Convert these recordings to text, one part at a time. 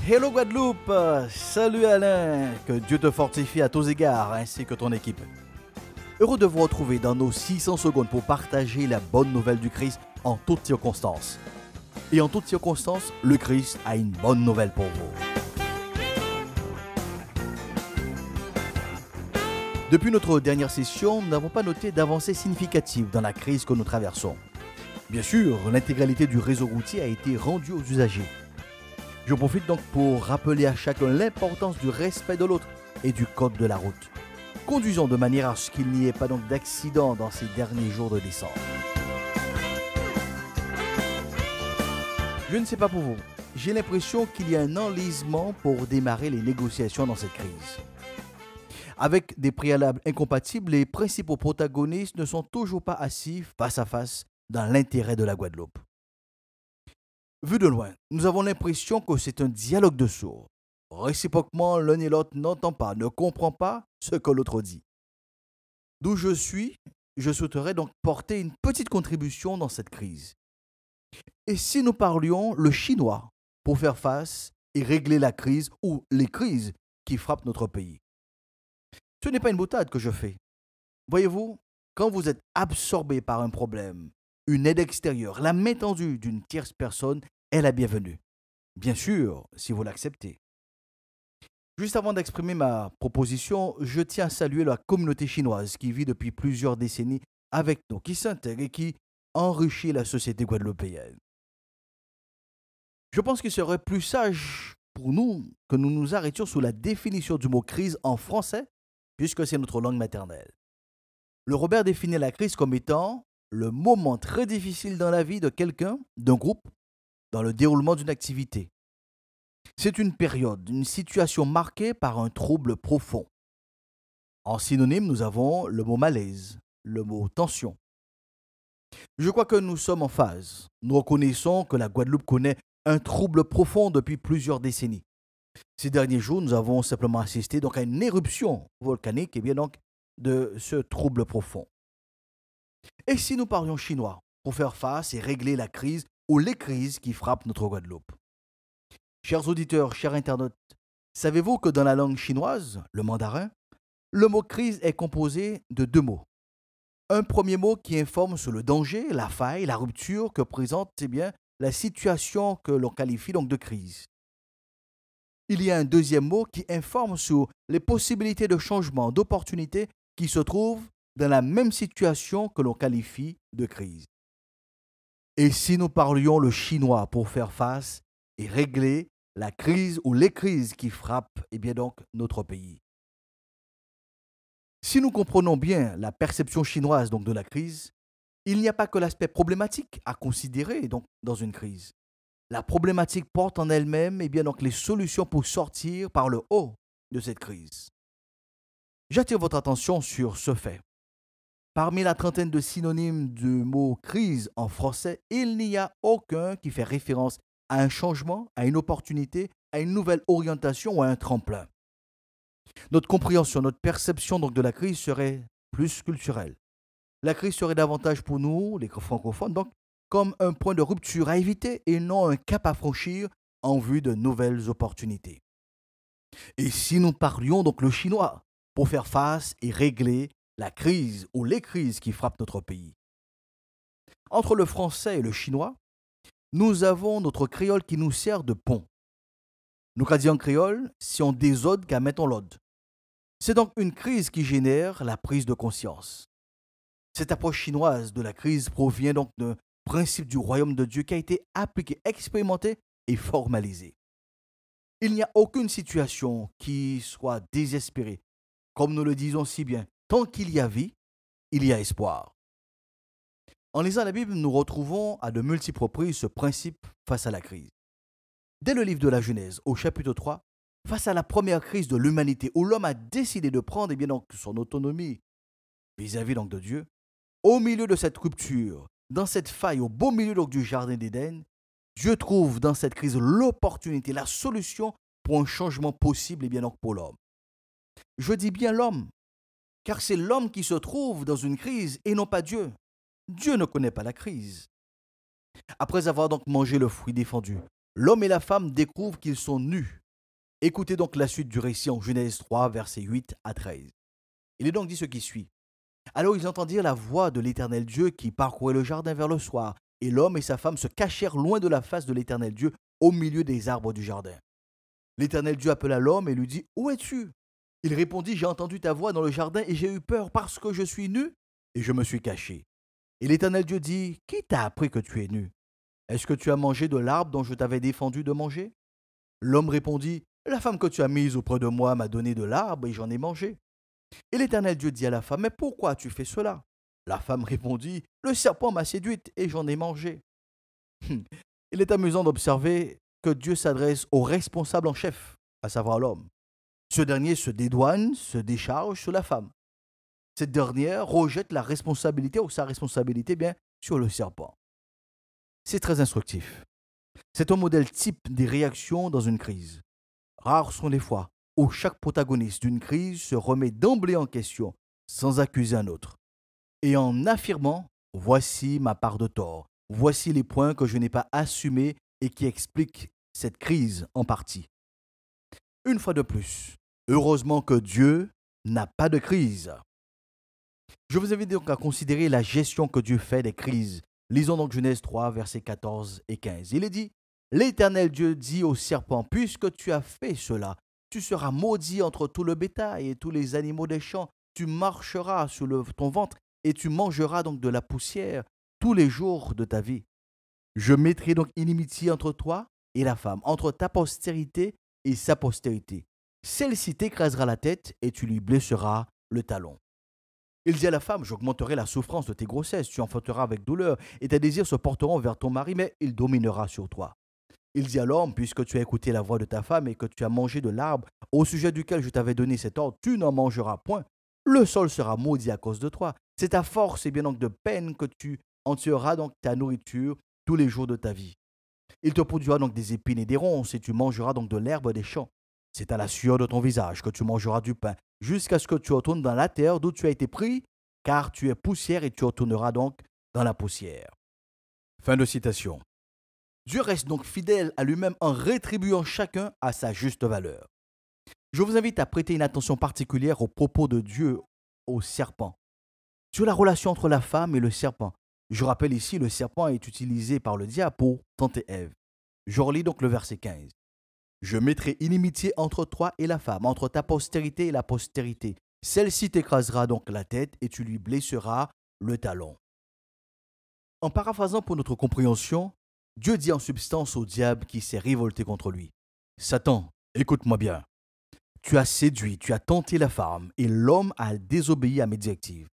Hello Guadeloupe, salut Alain, que Dieu te fortifie à tous égards ainsi que ton équipe. Heureux de vous retrouver dans nos 600 secondes pour partager la bonne nouvelle du Christ en toutes circonstances. Et en toutes circonstances, le Christ a une bonne nouvelle pour vous. Depuis notre dernière session, nous n'avons pas noté d'avancées significatives dans la crise que nous traversons. Bien sûr, l'intégralité du réseau routier a été rendue aux usagers. Je profite donc pour rappeler à chacun l'importance du respect de l'autre et du code de la route. Conduisons de manière à ce qu'il n'y ait pas donc d'accident dans ces derniers jours de décembre. Je ne sais pas pour vous, j'ai l'impression qu'il y a un enlisement pour démarrer les négociations dans cette crise. Avec des préalables incompatibles, les principaux protagonistes ne sont toujours pas assis face à face dans l'intérêt de la Guadeloupe. Vu de loin, nous avons l'impression que c'est un dialogue de sourds. Réciproquement, l'un et l'autre n'entend pas, ne comprend pas ce que l'autre dit. D'où je suis, je souhaiterais donc porter une petite contribution dans cette crise. Et si nous parlions le chinois pour faire face et régler la crise ou les crises qui frappent notre pays? Ce n'est pas une boutade que je fais. Voyez-vous, quand vous êtes absorbé par un problème, une aide extérieure, la main tendue d'une tierce personne est la bienvenue. Bien sûr, si vous l'acceptez. Juste avant d'exprimer ma proposition, je tiens à saluer la communauté chinoise qui vit depuis plusieurs décennies avec nous, qui s'intègre et qui enrichit la société guadeloupéenne. Je pense qu'il serait plus sage pour nous que nous nous arrêtions sous la définition du mot crise en français, puisque c'est notre langue maternelle. Le Robert définit la crise comme étant le moment très difficile dans la vie de quelqu'un, d'un groupe, dans le déroulement d'une activité. C'est une période, une situation marquée par un trouble profond. En synonyme, nous avons le mot malaise, le mot tension. Je crois que nous sommes en phase. Nous reconnaissons que la Guadeloupe connaît un trouble profond depuis plusieurs décennies. Ces derniers jours, nous avons simplement assisté donc à une éruption volcanique et bien donc de ce trouble profond. Et si nous parlions chinois pour faire face et régler la crise ou les crises qui frappent notre Guadeloupe? Chers auditeurs, chers internautes, savez-vous que dans la langue chinoise, le mandarin, le mot crise est composé de deux mots. Un premier mot qui informe sur le danger, la faille, la rupture que présente bien, la situation que l'on qualifie donc de crise. Il y a un deuxième mot qui informe sur les possibilités de changement, d'opportunités qui se trouvent dans la même situation que l'on qualifie de crise. Et si nous parlions le chinois pour faire face et régler la crise ou les crises qui frappent bien donc notre pays? Si nous comprenons bien la perception chinoise donc de la crise, il n'y a pas que l'aspect problématique à considérer donc dans une crise. La problématique porte en elle-même bien donc les solutions pour sortir par le haut de cette crise. J'attire votre attention sur ce fait. Parmi la trentaine de synonymes du mot crise en français, il n'y a aucun qui fait référence à un changement, à une opportunité, à une nouvelle orientation ou à un tremplin. Notre compréhension, notre perception donc de la crise serait plus culturelle. La crise serait davantage pour nous, les francophones, donc comme un point de rupture à éviter et non un cap à franchir en vue de nouvelles opportunités. Et si nous parlions donc le chinois pour faire face et régler la crise ou les crises qui frappent notre pays? Entre le français et le chinois, nous avons notre créole qui nous sert de pont. Nous qu'a dit en créole, si on désode qu'à mettre on l'ode. C'est donc une crise qui génère la prise de conscience. Cette approche chinoise de la crise provient donc d'un principe du royaume de Dieu qui a été appliqué, expérimenté et formalisé. Il n'y a aucune situation qui soit désespérée. Comme nous le disons si bien, tant qu'il y a vie, il y a espoir. En lisant la Bible, nous retrouvons à de multiples reprises ce principe face à la crise. Dès le livre de la Genèse, au chapitre 3, face à la première crise de l'humanité, où l'homme a décidé de prendre bien donc, son autonomie vis-à-vis donc, de Dieu, au milieu de cette rupture, dans cette faille, au beau milieu donc, du jardin d'Éden, Dieu trouve dans cette crise l'opportunité, la solution pour un changement possible bien donc, pour l'homme. Je dis bien l'homme, car c'est l'homme qui se trouve dans une crise et non pas Dieu. Dieu ne connaît pas la crise. Après avoir donc mangé le fruit défendu, L'homme et la femme découvrent qu'ils sont nus. Écoutez donc la suite du récit en Genèse 3, versets 8 à 13. Il est donc dit ce qui suit. Alors ils entendirent la voix de l'Éternel Dieu qui parcourait le jardin vers le soir, et l'homme et sa femme se cachèrent loin de la face de l'Éternel Dieu, au milieu des arbres du jardin. L'Éternel Dieu appela l'homme et lui dit, « Où es-tu » Il répondit, « J'ai entendu ta voix dans le jardin et j'ai eu peur parce que je suis nu et je me suis caché. » Et l'Éternel Dieu dit, « Qui t'a appris que tu es nu? Est-ce que tu as mangé de l'arbre dont je t'avais défendu de manger ?» L'homme répondit, « La femme que tu as mise auprès de moi m'a donné de l'arbre et j'en ai mangé. » Et l'Éternel Dieu dit à la femme, « Mais pourquoi as-tu fait cela ?» La femme répondit, « Le serpent m'a séduite et j'en ai mangé. » Il est amusant d'observer que Dieu s'adresse au responsable en chef, à savoir l'homme. Ce dernier se dédouane, se décharge sur la femme. Cette dernière rejette la responsabilité ou sa responsabilité bien sur le serpent. C'est très instructif. C'est un modèle type des réactions dans une crise. Rares sont les fois où chaque protagoniste d'une crise se remet d'emblée en question sans accuser un autre. Et en affirmant « Voici ma part de tort, voici les points que je n'ai pas assumés et qui expliquent cette crise en partie. » Une fois de plus, heureusement que Dieu n'a pas de crise. Je vous invite donc à considérer la gestion que Dieu fait des crises. Lisons donc Genèse 3, versets 14 et 15. Il est dit, « L'Éternel Dieu dit au serpent, puisque tu as fait cela, tu seras maudit entre tout le bétail et tous les animaux des champs. Tu marcheras sur ton ventre et tu mangeras donc de la poussière tous les jours de ta vie. Je mettrai donc inimitié entre toi et la femme, entre ta postérité et sa postérité. Celle-ci t'écrasera la tête et tu lui blesseras le talon. » Il dit à la femme, « J'augmenterai la souffrance de tes grossesses, tu enfanteras avec douleur, et tes désirs se porteront vers ton mari, mais il dominera sur toi. » Il dit à l'homme, « Puisque tu as écouté la voix de ta femme et que tu as mangé de l'arbre au sujet duquel je t'avais donné cet ordre, tu n'en mangeras point. Le sol sera maudit à cause de toi. C'est ta force et bien donc de peine que tu en tueras donc ta nourriture tous les jours de ta vie. Il te produira donc des épines et des ronces, et tu mangeras donc de l'herbe des champs. C'est à la sueur de ton visage que tu mangeras du pain, jusqu'à ce que tu retournes dans la terre d'où tu as été pris, car tu es poussière et tu retourneras donc dans la poussière. » Fin de citation. Dieu reste donc fidèle à lui-même en rétribuant chacun à sa juste valeur. Je vous invite à prêter une attention particulière aux propos de Dieu au serpent. Sur la relation entre la femme et le serpent. Je rappelle ici, le serpent est utilisé par le diable pour tenter Ève. Je relis donc le verset 15. « Je mettrai inimitié entre toi et la femme, entre ta postérité et la postérité. Celle-ci t'écrasera donc la tête et tu lui blesseras le talon. » En paraphrasant pour notre compréhension, Dieu dit en substance au diable qui s'est révolté contre lui, « Satan, écoute-moi bien. Tu as séduit, tu as tenté la femme et l'homme a désobéi à mes directives.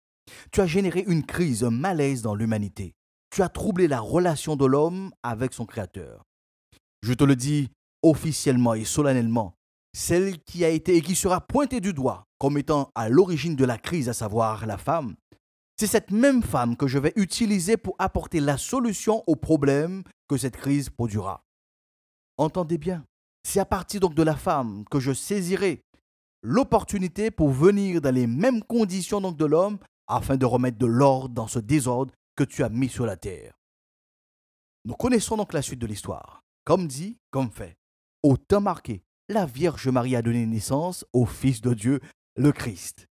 Tu as généré une crise, un malaise dans l'humanité. Tu as troublé la relation de l'homme avec son Créateur. Je te le dis officiellement et solennellement, celle qui a été et qui sera pointée du doigt comme étant à l'origine de la crise, à savoir la femme, c'est cette même femme que je vais utiliser pour apporter la solution au problème que cette crise produira. Entendez bien, c'est à partir donc de la femme que je saisirai l'opportunité pour venir dans les mêmes conditions donc de l'homme afin de remettre de l'ordre dans ce désordre que tu as mis sur la terre. Nous connaissons donc la suite de l'histoire. Comme dit, comme fait. Au temps marqué, la Vierge Marie a donné naissance au Fils de Dieu, le Christ.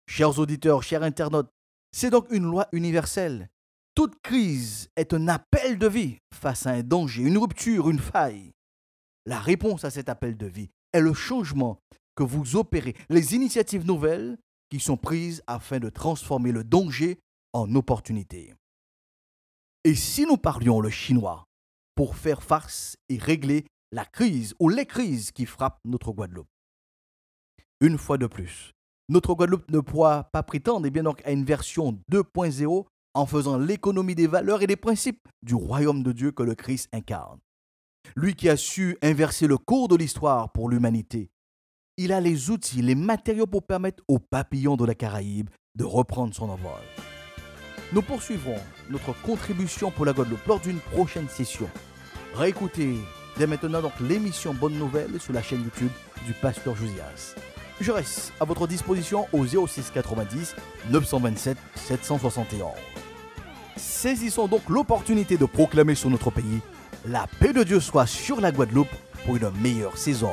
Chers auditeurs, chers internautes, c'est donc une loi universelle. Toute crise est un appel de vie face à un danger, une rupture, une faille. La réponse à cet appel de vie est le changement que vous opérez, les initiatives nouvelles qui sont prises afin de transformer le danger en opportunité. Et si nous parlions le chinois pour faire face et régler la crise ou les crises qui frappent notre Guadeloupe? Une fois de plus, notre Guadeloupe ne pourra pas prétendre bien donc à une version 2.0 en faisant l'économie des valeurs et des principes du royaume de Dieu que le Christ incarne. Lui qui a su inverser le cours de l'histoire pour l'humanité, il a les outils, les matériaux pour permettre aux papillons de la Caraïbe de reprendre son envol. Nous poursuivrons notre contribution pour la Guadeloupe lors d'une prochaine session. Réécoutez dès maintenant donc l'émission Bonne Nouvelle sur la chaîne YouTube du Pasteur Josias. Je reste à votre disposition au 06 90 927 771. Saisissons donc l'opportunité de proclamer sur notre pays La paix de Dieu soit sur la Guadeloupe pour une meilleure saison.